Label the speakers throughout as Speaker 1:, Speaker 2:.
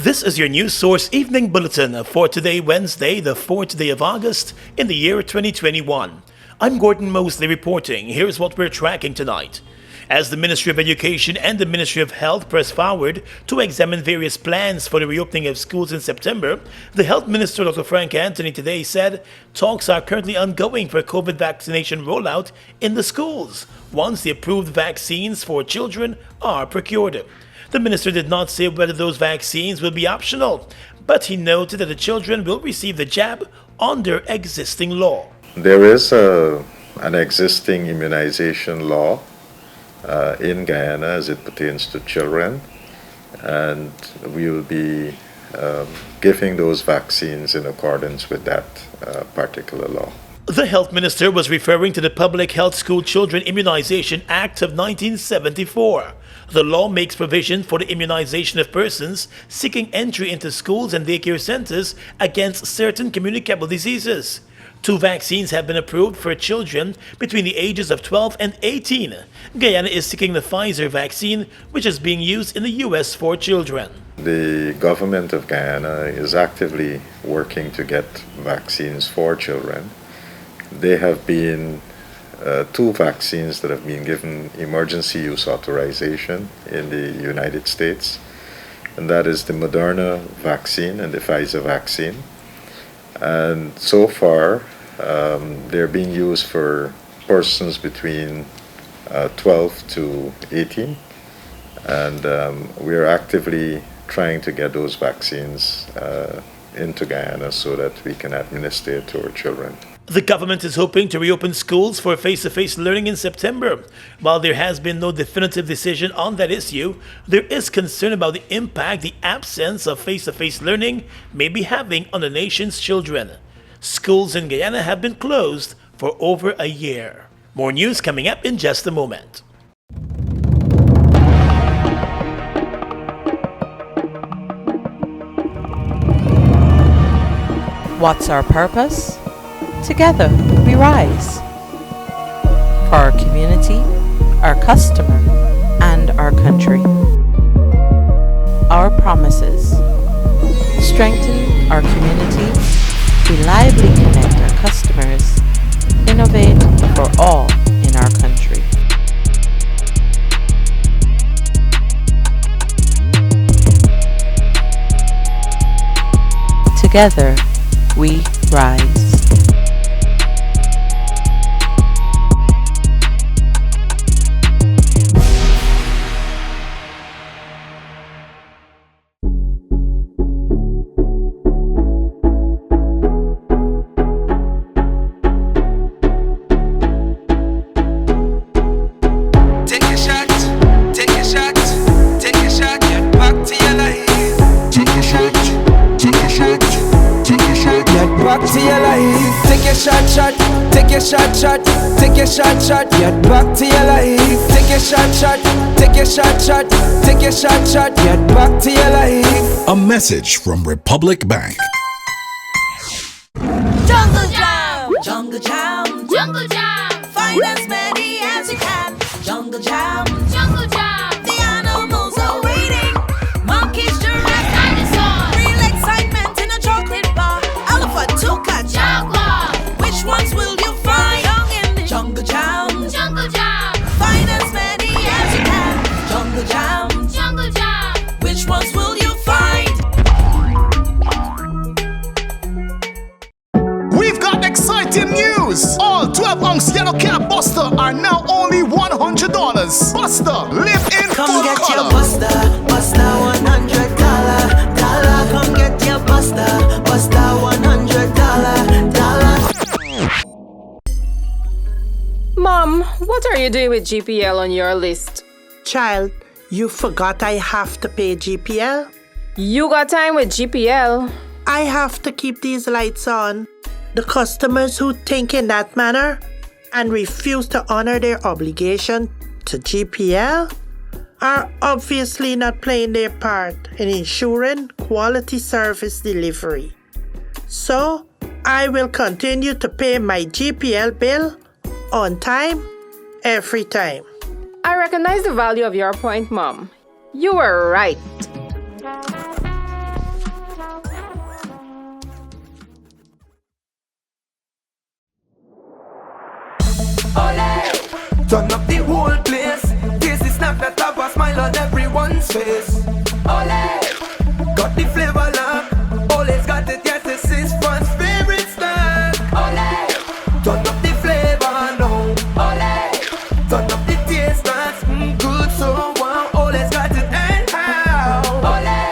Speaker 1: This is your News Source Evening Bulletin for today, Wednesday, the 4th day of August in the year 2021. I'm Gordon Mosley reporting. Here's what we're tracking tonight. As the Ministry of Education and the Ministry of Health press forward to examine various plans for the reopening of schools in September, the Health Minister, Dr. Frank Anthony, today said talks are currently ongoing for COVID vaccination rollout in the schools once the approved vaccines for children are procured. The minister did not say whether those vaccines will be optional, but he noted that the children will receive the jab under existing law.
Speaker 2: There is an existing immunization law in Guyana as it pertains to children, and we will be giving those vaccines in accordance with that particular law.
Speaker 1: The health minister was referring to the Public Health School Children Immunization Act of 1974. The law makes provision for the immunization of persons seeking entry into schools and daycare centers against certain communicable diseases. 2 vaccines have been approved for children between the ages of 12 and 18. Guyana is seeking the Pfizer vaccine, which is being used in the U.S. for children.
Speaker 2: The government of Guyana is actively working to get vaccines for children. There have been 2 vaccines that have been given emergency use authorization in the United States, and that is the Moderna vaccine and the Pfizer vaccine. And so far, they're being used for persons between 12 to 18, and we're actively trying to get those vaccines into Guyana so that we can administer it to our children.
Speaker 1: The government is hoping to reopen schools for face-to-face learning in September. While there has been no definitive decision on that issue, there is concern about the impact the absence of face-to-face learning may be having on the nation's children. Schools in Guyana have been closed for over a year. More news coming up in just a moment.
Speaker 3: What's our purpose? Together we rise. For our community, our customer, and our country. Our promises: strengthen our community, reliably connect our customers, innovate for all in our country. Together we rise.
Speaker 4: Get back to your life. Take your shot, take your shot, take your shot, get back to your life.
Speaker 5: A message from Republic Bank.
Speaker 6: Jungle Jam! Jungle Jam! Jungle Jam! Find as many as you can. Jungle Jam! Jungle Jam! The animals are waiting. Monkeys, giraffes, dinosaurs. Real excitement in a chocolate bar. Elephant, toucan, jaguar. Which ones will you find? Jungle Jam, Jungle Jam. Find as many as you can. Jungle Jam, Jungle Jam. Which ones will you find?
Speaker 5: We've got exciting news! All 12-ounce yellow cap Buster are now only $100. Buster, live in
Speaker 4: Come
Speaker 5: full
Speaker 4: get
Speaker 5: color.
Speaker 4: your Buster, Buster $100. Come get your Buster, Buster $100.
Speaker 7: Mom, what are you doing with GPL on your list?
Speaker 8: Child, you forgot I have to pay GPL?
Speaker 7: You got time with GPL?
Speaker 8: I have to keep these lights on. The customers who think in that manner and refuse to honor their obligation to GPL are obviously not playing their part in ensuring quality service delivery. So, I will continue to pay my GPL bill on time, every time.
Speaker 7: I recognize the value of your point, Mom. You were right.
Speaker 4: whole place. Taste the snack that have a smile on everyone's face. Ole, got the flavor lock. Ole's got it, yes, this is one's favorite snack. Ole, turn up the flavor now. Ole, turn up the taste, that's good so wow. Ole's got it anyhow. Ole,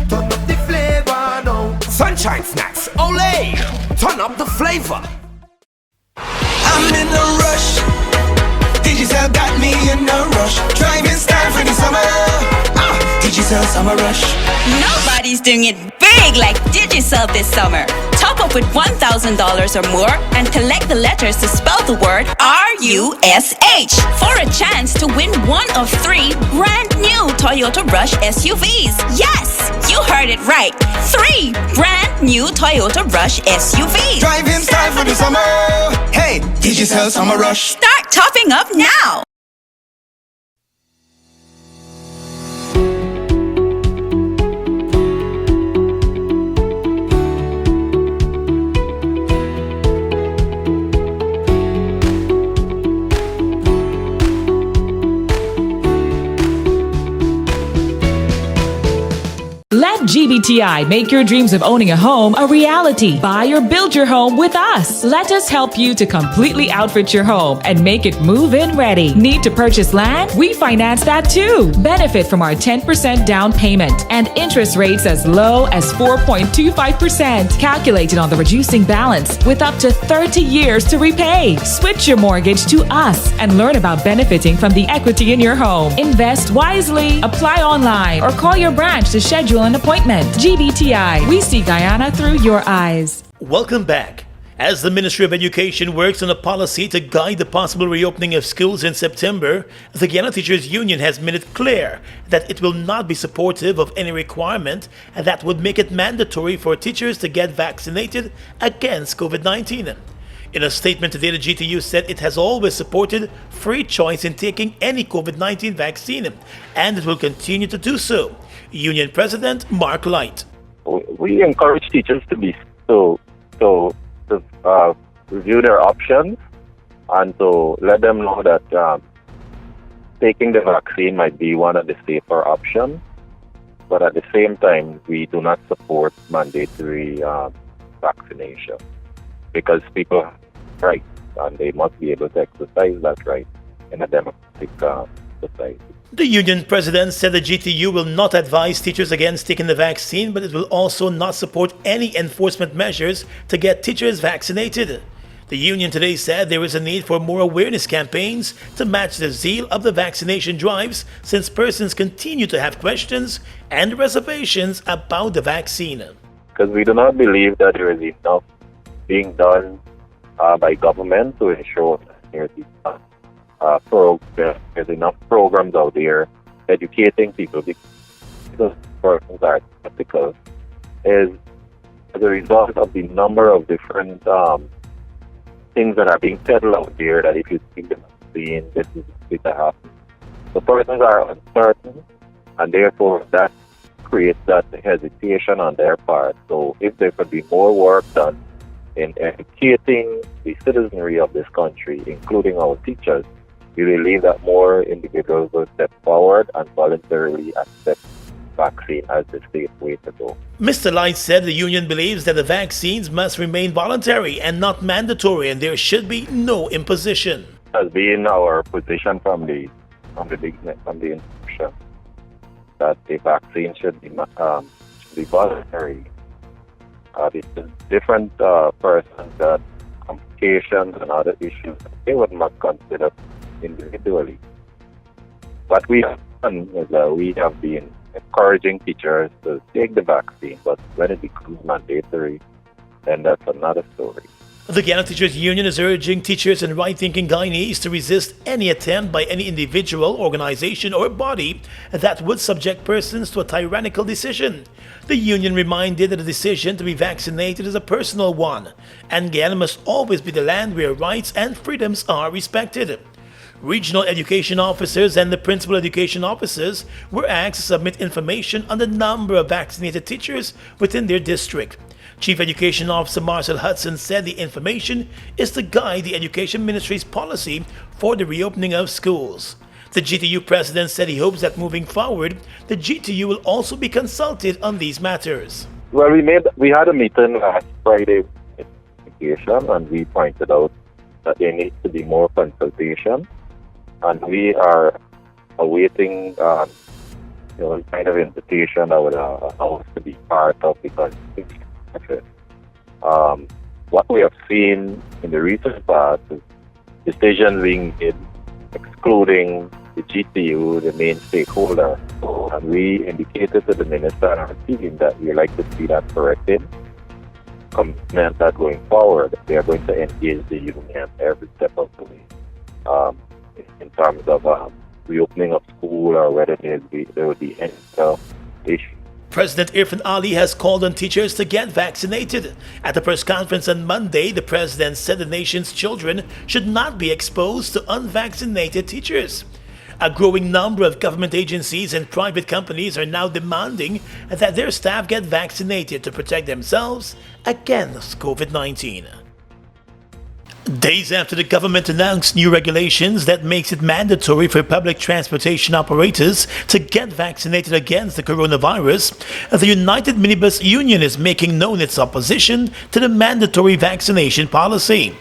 Speaker 4: turn up the flavor now. Sunshine snacks, Ole, turn up the flavor. I'm in a rush. Digicel got me in a rush. Driving style for the summer. Digicel summer rush.
Speaker 9: Nobody's doing it big like Digicel this summer. Top up with $1,000 or more and collect the letters to spell the word RUSH for a chance to win one of 3 brand new Toyota Rush SUVs. Yes, you heard it right. 3 brand new Toyota Rush SUVs.
Speaker 4: Driving style for the summer. Hey, Digicel summer rush.
Speaker 9: Start topping up now.
Speaker 10: Let GBTI make your dreams of owning a home a reality. Buy or build your home with us. Let us help you to completely outfit your home and make it move-in ready. Need to purchase land? We finance that too. Benefit from our 10% down payment and interest rates as low as 4.25%. Calculated on the reducing balance with up to 30 years to repay. Switch your mortgage to us and learn about benefiting from the equity in your home. Invest wisely. Apply online or call your branch to schedule an appointment. GBTI, we see Guyana through your eyes.
Speaker 1: Welcome back. As the Ministry of Education works on a policy to guide the possible reopening of schools in September, the Guyana Teachers Union has made it clear that it will not be supportive of any requirement that would make it mandatory for teachers to get vaccinated against COVID-19. In a statement today, the GTU said it has always supported free choice in taking any COVID-19 vaccine, and it will continue to do so. Union President Mark Light.
Speaker 11: We encourage teachers to review their options and to let them know that taking the vaccine might be one of the safer options. But at the same time, we do not support mandatory vaccination because people have rights and they must be able to exercise that right in a democratic society.
Speaker 1: The union president said the GTU will not advise teachers against taking the vaccine, but it will also not support any enforcement measures to get teachers vaccinated. The union today said there is a need for more awareness campaigns to match the zeal of the vaccination drives, since persons continue to have questions and reservations about the vaccine.
Speaker 11: Because we do not believe that there is enough being done by government to ensure that there's enough programs out there educating people, because persons are skeptical is as a result of the number of different things that are being peddled out there, that if you take the vaccine, this is going to happen. The persons are uncertain, and therefore that creates that hesitation on their part. So if there could be more work done in educating the citizenry of this country, including our teachers, we believe that more individuals will step forward and voluntarily accept vaccine as the safe way to go.
Speaker 1: Mr. Light said the union believes that the vaccines must remain voluntary and not mandatory, and there should be no imposition.
Speaker 11: It has been our position from the inception that the vaccine should be voluntary. The different persons that complications and other issues they would not consider individually. What we have done is that we have been encouraging teachers to take the vaccine, but when it becomes mandatory, then that's another story.
Speaker 1: The Guyana Teachers Union is urging teachers and right-thinking Guyanese to resist any attempt by any individual, organization, or body that would subject persons to a tyrannical decision. The union reminded that the decision to be vaccinated is a personal one, and Guyana must always be the land where rights and freedoms are respected. Regional education officers and the principal education officers were asked to submit information on the number of vaccinated teachers within their district. Chief Education Officer Marcel Hudson said the information is to guide the Education Ministry's policy for the reopening of schools. The GTU president said he hopes that moving forward, the GTU will also be consulted on these matters.
Speaker 11: Well, we had a meeting last Friday with education, and we pointed out that there needs to be more consultation, and we are awaiting kind of invitation that would allow us to be part of the consultation. What we have seen in the recent past is decisions being made excluding the GTU, the main stakeholder, and we indicated to the minister and our team that we like to see that corrected. Commitment that going forward, they are going to engage the union every step of the way in terms of reopening of school or whether there would be any issue.
Speaker 1: President Irfan Ali has called on teachers to get vaccinated. At the press conference on Monday, the president said the nation's children should not be exposed to unvaccinated teachers. A growing number of government agencies and private companies are now demanding that their staff get vaccinated to protect themselves against COVID-19. Days after the government announced new regulations that makes it mandatory for public transportation operators to get vaccinated against the coronavirus, the United Minibus Union is making known its opposition to the mandatory vaccination policy.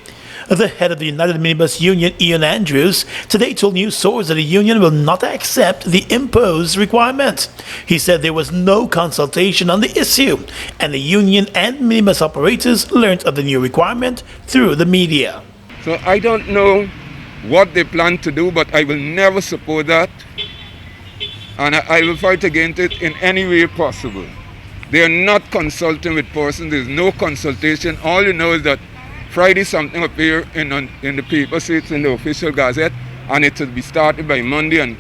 Speaker 1: The head of the United Minibus Union, Ian Andrews, today told news sources that the union will not accept the imposed requirement. He said there was no consultation on the issue, and the union and minibus operators learned of the new requirement through the media.
Speaker 12: So I don't know what they plan to do, but I will never support that, and I will fight against it in any way possible. They are not consulting with persons. There is no consultation. All you know is that Friday something appear in the paper, so it's in the official gazette, and it will be started by Monday, and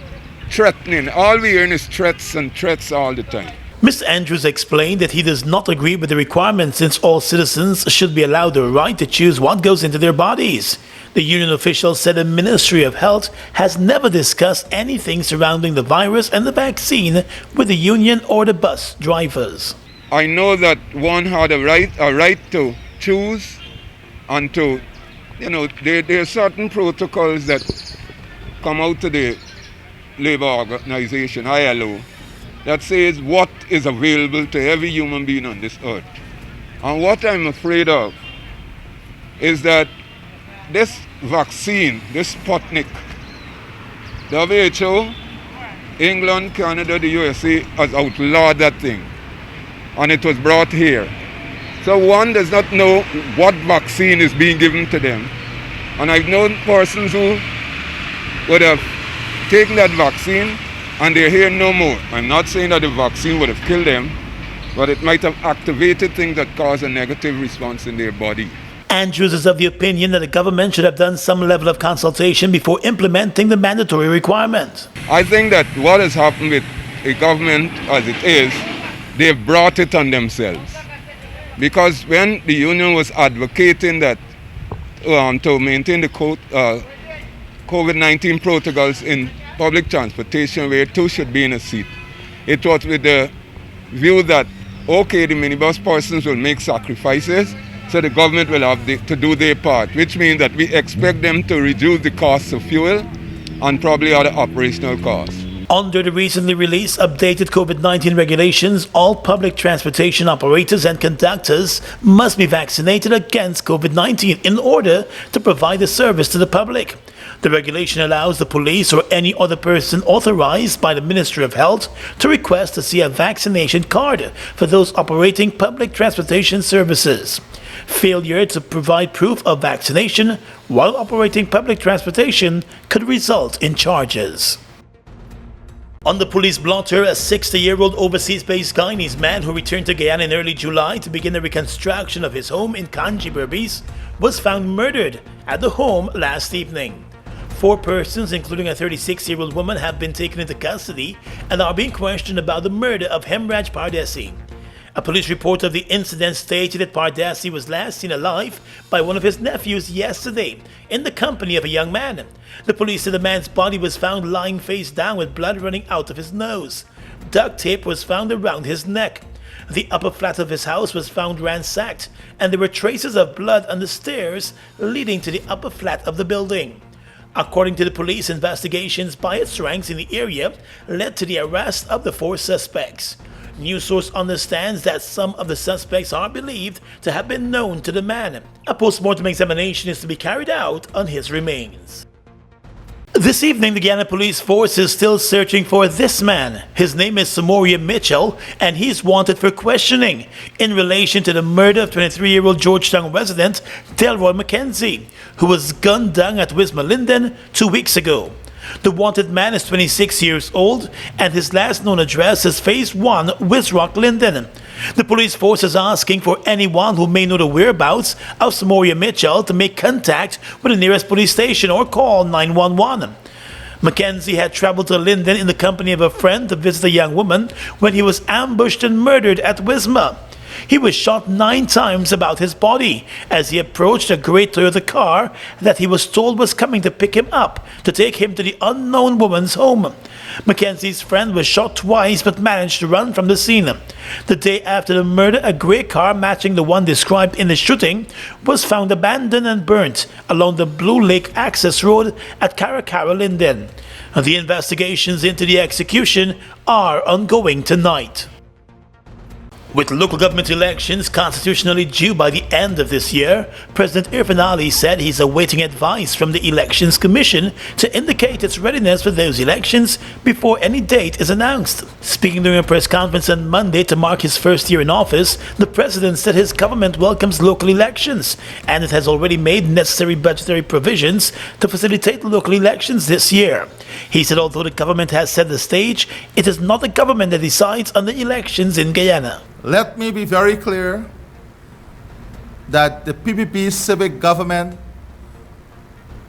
Speaker 12: threatening. All we hear is threats and threats all the time.
Speaker 1: Mr. Andrews explained that he does not agree with the requirement since all citizens should be allowed the right to choose what goes into their bodies. The union official said the Ministry of Health has never discussed anything surrounding the virus and the vaccine with the union or the bus drivers.
Speaker 12: I know that one had a right to choose, and to, there are certain protocols that come out to the labor organization, ILO, that says what is available to every human being on this earth. And what I'm afraid of is that this vaccine, this Sputnik, WHO, England, Canada, the USA has outlawed that thing, and it was brought here. So one does not know what vaccine is being given to them. And I've known persons who would have taken that vaccine and they're here no more. I'm not saying that the vaccine would have killed them, but it might have activated things that cause a negative response in their body.
Speaker 1: Andrews is of the opinion that the government should have done some level of consultation before implementing the mandatory requirement.
Speaker 12: I think that what has happened with a government as it is, they've brought it on themselves. Because when the union was advocating that to maintain the COVID-19 protocols in public transportation where two should be in a seat, it was with the view that, okay, the minibus persons will make sacrifices, so the government will have to do their part, which means that we expect them to reduce the costs of fuel and probably other operational costs.
Speaker 1: Under the recently released updated COVID-19 regulations, all public transportation operators and conductors must be vaccinated against COVID-19 in order to provide the service to the public. The regulation allows the police or any other person authorized by the Ministry of Health to request to see a vaccination card for those operating public transportation services. Failure to provide proof of vaccination while operating public transportation could result in charges. On the police blotter, a 60-year-old overseas-based Guyanese man who returned to Guyana in early July to begin the reconstruction of his home in Kanji was found murdered at the home last evening. 4 persons, including a 36-year-old woman, have been taken into custody and are being questioned about the murder of Hemraj Pardesi. A police report of the incident stated that Pardesi was last seen alive by one of his nephews yesterday in the company of a young man. The police said the man's body was found lying face down with blood running out of his nose. Duct tape was found around his neck. The upper flat of his house was found ransacked, and there were traces of blood on the stairs leading to the upper flat of the building. According to the police, investigations by its ranks in the area led to the arrest of the 4 suspects. News source understands that some of the suspects are believed to have been known to the man. A post-mortem examination is to be carried out on his remains. This evening, the Guyana police force is still searching for this man. His name is Samoria Mitchell, and he's wanted for questioning in relation to the murder of 23-year-old Georgetown resident Delroy McKenzie, who was gunned down at Wisma Linden 2 weeks ago. The wanted man is 26 years old, and his last known address is Phase 1, Wisrock, Linden. The police force is asking for anyone who may know the whereabouts of Samoria Mitchell to make contact with the nearest police station or call 911. Mackenzie had traveled to Linden in the company of a friend to visit a young woman when he was ambushed and murdered at Wisma. He was shot 9 times about his body as he approached a grey Toyota car that he was told was coming to pick him up to take him to the unknown woman's home. Mackenzie's friend was shot twice but managed to run from the scene. The day after the murder, a grey car matching the one described in the shooting was found abandoned and burnt along the Blue Lake Access Road at Caracara, Linden. The investigations into the execution are ongoing tonight. With local government elections constitutionally due by the end of this year, President Irfan Ali said he's awaiting advice from the Elections Commission to indicate its readiness for those elections before any date is announced. Speaking during a press conference on Monday to mark his first year in office, the president said his government welcomes local elections and it has already made necessary budgetary provisions to facilitate local elections this year. He said although the government has set the stage, it is not the government that decides on the elections in Guyana.
Speaker 13: Let me be very clear that the PPP civic government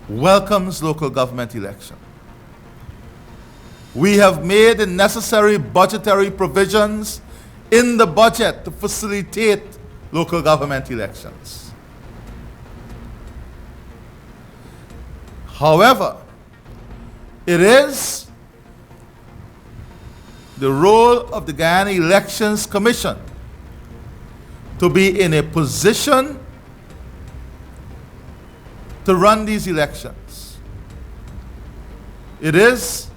Speaker 13: welcomes local government election. We have made the necessary budgetary provisions in the budget to facilitate local government elections. However, it is the role of the Guyana Elections Commission to be in a position to run these elections. It is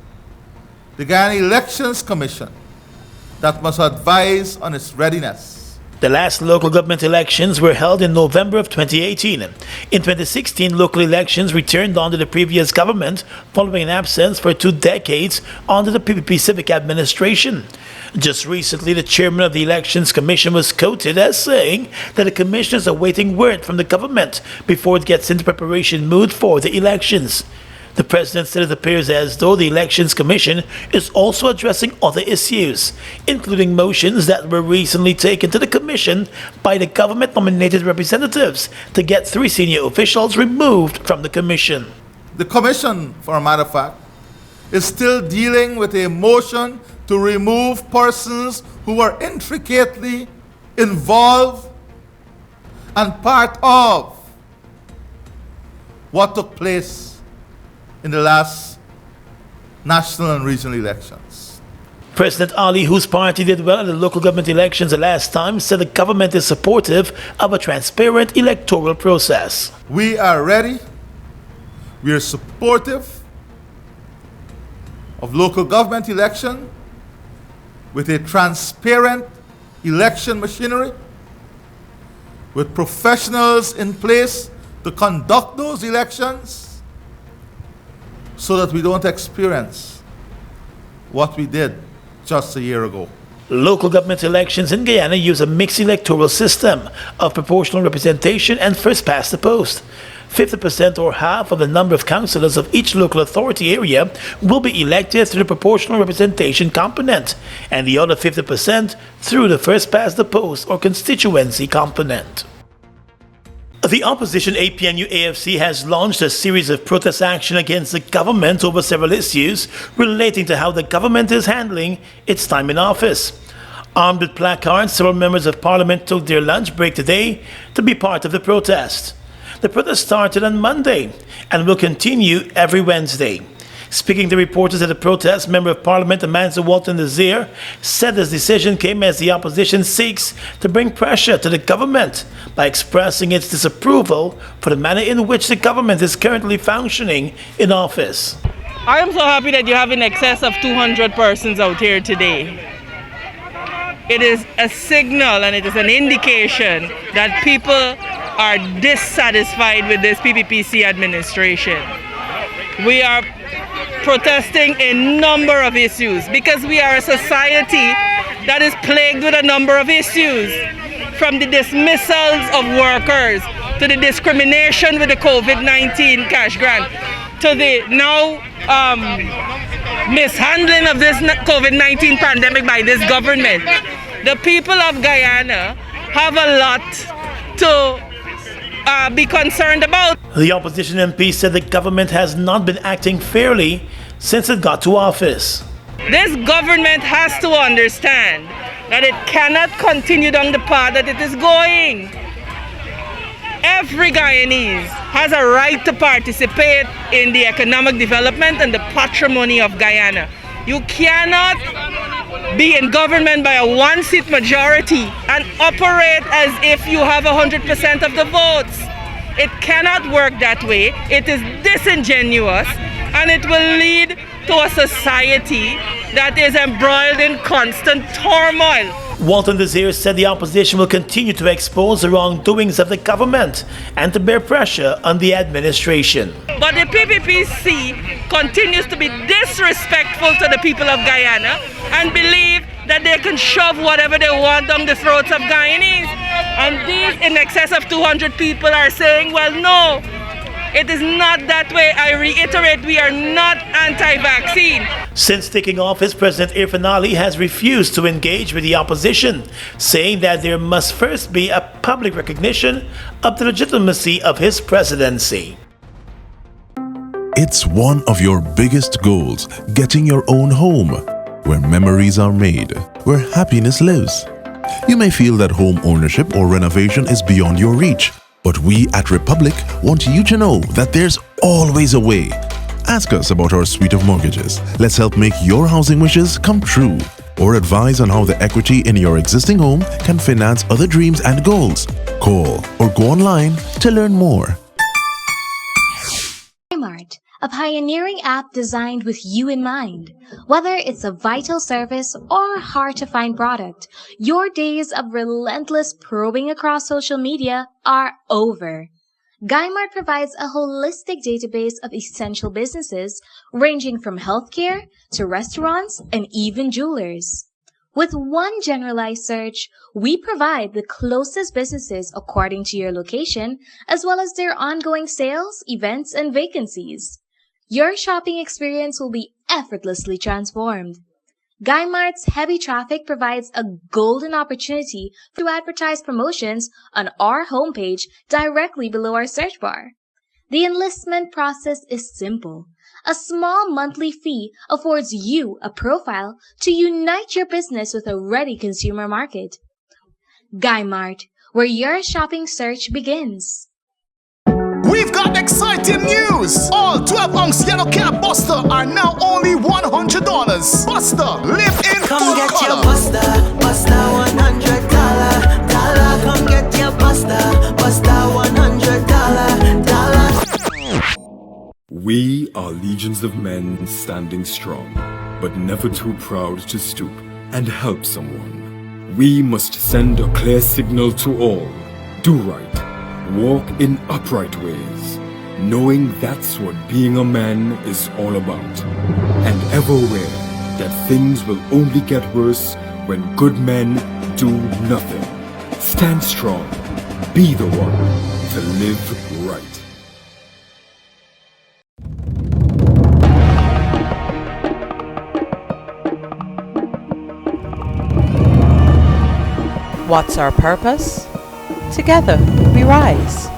Speaker 13: the Guyana Elections Commission that must advise on its readiness.
Speaker 1: The last local government elections were held in November of 2018. In 2016, local elections returned under the previous government following an absence for 2 decades under the PPP civic administration. Just recently, the chairman of the Elections Commission was quoted as saying that the commission is awaiting word from the government before it gets into preparation mood for the elections. The president said it appears as though the Elections Commission is also addressing other issues, including motions that were recently taken to the commission by the government-nominated representatives to get 3 senior officials removed from the commission.
Speaker 13: The commission, for a matter of fact, is still dealing with a motion to remove persons who were intricately involved and part of what took place in the last national and regional elections.
Speaker 1: President Ali, whose party did well in the local government elections the last time, said the government is supportive of a transparent electoral process.
Speaker 13: We are ready. We are supportive of local government election with a transparent election machinery, with professionals in place to conduct those elections, so that we don't experience what we did just a year ago.
Speaker 1: Local government elections in Guyana use a mixed electoral system of proportional representation and first past the post. 50% or half of the number of councillors of each local authority area will be elected through the proportional representation component, and the other 50% through the first past the post or constituency component. The opposition APNU-AFC has launched a series of protest action against the government over several issues relating to how the government is handling its time in office. Armed with placards, several members of parliament took their lunch break today to be part of the protest. The protest started on Monday and will continue every Wednesday. Speaking to reporters at the protest, Member of Parliament Amanda Walton Desir said this decision came as the opposition seeks to bring pressure to the government by expressing its disapproval for the manner in which the government is currently functioning in office.
Speaker 14: I am so happy that you have in excess of 200 persons out here today. It is a signal and it is an indication that people are dissatisfied with this PPPC administration. We are protesting a number of issues because we are a society that is plagued with a number of issues, from the dismissals of workers to the discrimination with the COVID-19 cash grant to the now mishandling of this COVID-19 pandemic by this government. The people of Guyana have a lot to be concerned about.
Speaker 1: The opposition MP said the government has not been acting fairly since it got to office.
Speaker 14: This government has to understand that it cannot continue down the path that it is going. Every Guyanese has a right to participate in the economic development and the patrimony of Guyana. You cannot be in government by a one-seat majority and operate as if you have 100% of the votes. It cannot work that way. It is disingenuous, and it will lead to a society that is embroiled in constant turmoil.
Speaker 1: Walton Desir said the opposition will continue to expose the wrongdoings of the government and to bear pressure on the administration.
Speaker 14: But the PPPC continues to be disrespectful to the people of Guyana and believe that they can shove whatever they want down the throats of Guyanese. And these in excess of 200 people are saying, well, no, it is not that way. I reiterate, we are not anti-vaccine.
Speaker 1: Since taking office, President Irfan Ali has refused to engage with the opposition, saying that there must first be a public recognition of the legitimacy of his presidency.
Speaker 15: It's one of your biggest goals, getting your own home, where memories are made, where happiness lives. You may feel that home ownership or renovation is beyond your reach, but we at Republic want you to know that there's always a way. Ask us about our suite of mortgages. Let's help make your housing wishes come true. Or advise on how the equity in your existing home can finance other dreams and goals. Call or go online to learn more.
Speaker 16: Mart, a pioneering app designed with you in mind. Whether it's a vital service or hard-to-find product, your days of relentless probing across social media are over. Guymart provides a holistic database of essential businesses ranging from healthcare to restaurants and even jewelers. With one generalized search, we provide the closest businesses according to your location, as well as their ongoing sales, events, and vacancies. Your shopping experience will be effortlessly transformed. Guymart's heavy traffic provides a golden opportunity to advertise promotions on our homepage directly below our search bar. The enlistment process is simple. A small monthly fee affords you a profile to unite your business with a ready consumer market. Guymart, where your shopping search begins.
Speaker 5: We've got exciting news! All 12-ounce yellow cab Buster are now only $100. Buster, live in
Speaker 4: Come
Speaker 5: full
Speaker 4: get
Speaker 5: color.
Speaker 4: your Buster, Buster $100. Come get your Buster, Buster $100.
Speaker 17: We are legions of men standing strong, but never too proud to stoop and help someone. We must send a clear signal to all. Do right. Walk in upright ways, knowing that's what being a man is all about. And ever aware that things will only get worse when good men do nothing. Stand strong. Be the one to live right.
Speaker 3: What's our purpose? Together we rise.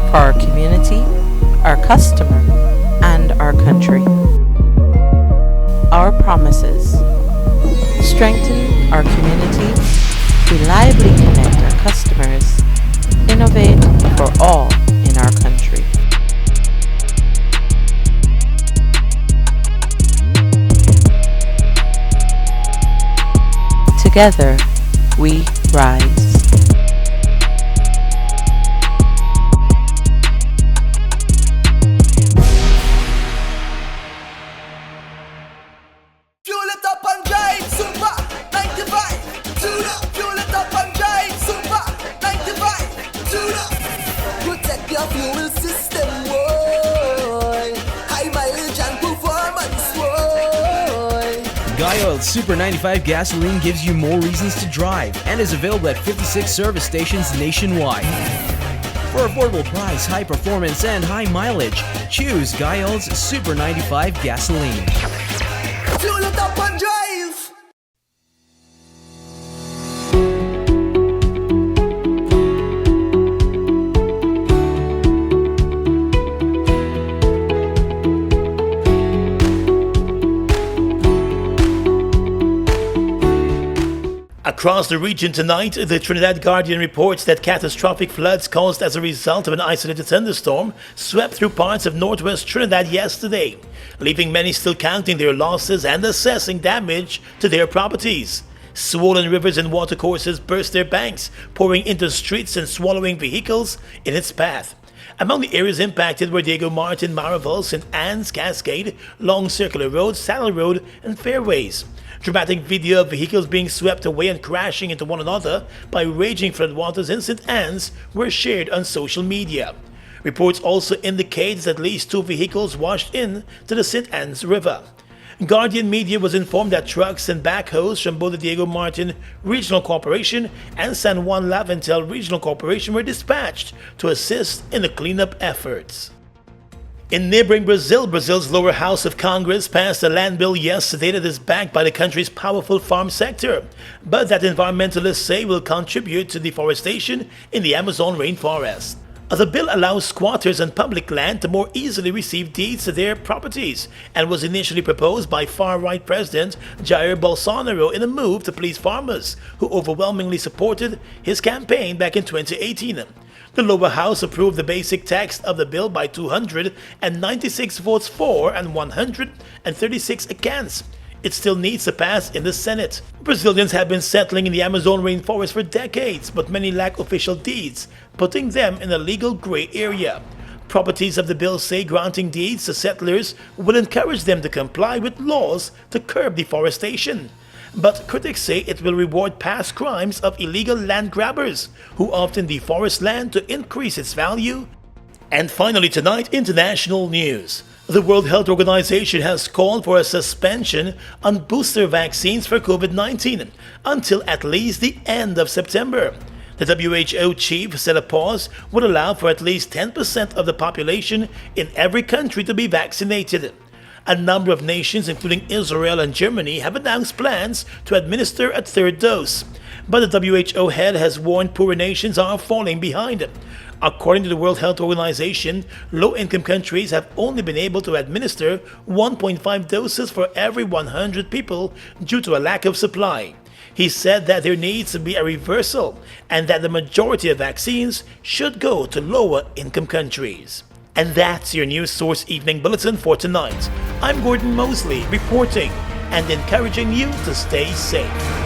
Speaker 3: For our community, our customer, and our country. Our promises: strengthen our community, reliably connect our customers, innovate for all in our country. Together, we rise.
Speaker 4: Fuel it up and drive, super 95. Tune up. Fuel it up and drive, super 95. Tune up. Protect your fuel system, boy. High mileage and performance, boy.
Speaker 18: Guy Oil's Super 95 gasoline gives you more reasons to drive and is available at 56 service stations nationwide. For affordable price, high performance, and high mileage, choose Guy Oil's Super 95 gasoline.
Speaker 4: Fuel it up and drive.
Speaker 1: Across the region tonight, the Trinidad Guardian reports that catastrophic floods caused as a result of an isolated thunderstorm swept through parts of northwest Trinidad yesterday, leaving many still counting their losses and assessing damage to their properties. Swollen rivers and watercourses burst their banks, pouring into streets and swallowing vehicles in its path. Among the areas impacted were Diego Martin, Maraval, St. Anne's, Cascade, Long Circular Road, Saddle Road, and Fairways. Dramatic video of vehicles being swept away and crashing into one another by raging floodwaters in St. Anne's were shared on social media. Reports also indicate that at least 2 vehicles washed in to the St. Anne's River. Guardian Media was informed that trucks and backhoes from both the Diego Martin Regional Corporation and San Juan Laventel Regional Corporation were dispatched to assist in the cleanup efforts. In neighboring Brazil, Brazil's lower house of Congress passed a land bill yesterday that is backed by the country's powerful farm sector, but that environmentalists say will contribute to deforestation in the Amazon rainforest. The bill allows squatters on public land to more easily receive deeds to their properties and was initially proposed by far-right President Jair Bolsonaro in a move to please farmers, who overwhelmingly supported his campaign back in 2018. The lower house approved the basic text of the bill by 296 votes for and 136 against. It still needs to pass in the Senate. Brazilians have been settling in the Amazon rainforest for decades, but many lack official deeds, putting them in a legal gray area. Properties of the bill say granting deeds to settlers will encourage them to comply with laws to curb deforestation. But critics say it will reward past crimes of illegal land grabbers, who often deforest land to increase its value. And finally tonight, international news. The World Health Organization has called for a suspension on booster vaccines for COVID-19 until at least the end of September. The WHO chief said a pause would allow for at least 10% of the population in every country to be vaccinated. A number of nations, including Israel and Germany, have announced plans to administer a 3rd dose. But the WHO head has warned poorer nations are falling behind. According to the World Health Organization, low-income countries have only been able to administer 1.5 doses for every 100 people due to a lack of supply. He said that there needs to be a reversal and that the majority of vaccines should go to lower-income countries. And that's your News Source Evening Bulletin for tonight. I'm Gordon Mosley, reporting and encouraging you to stay safe.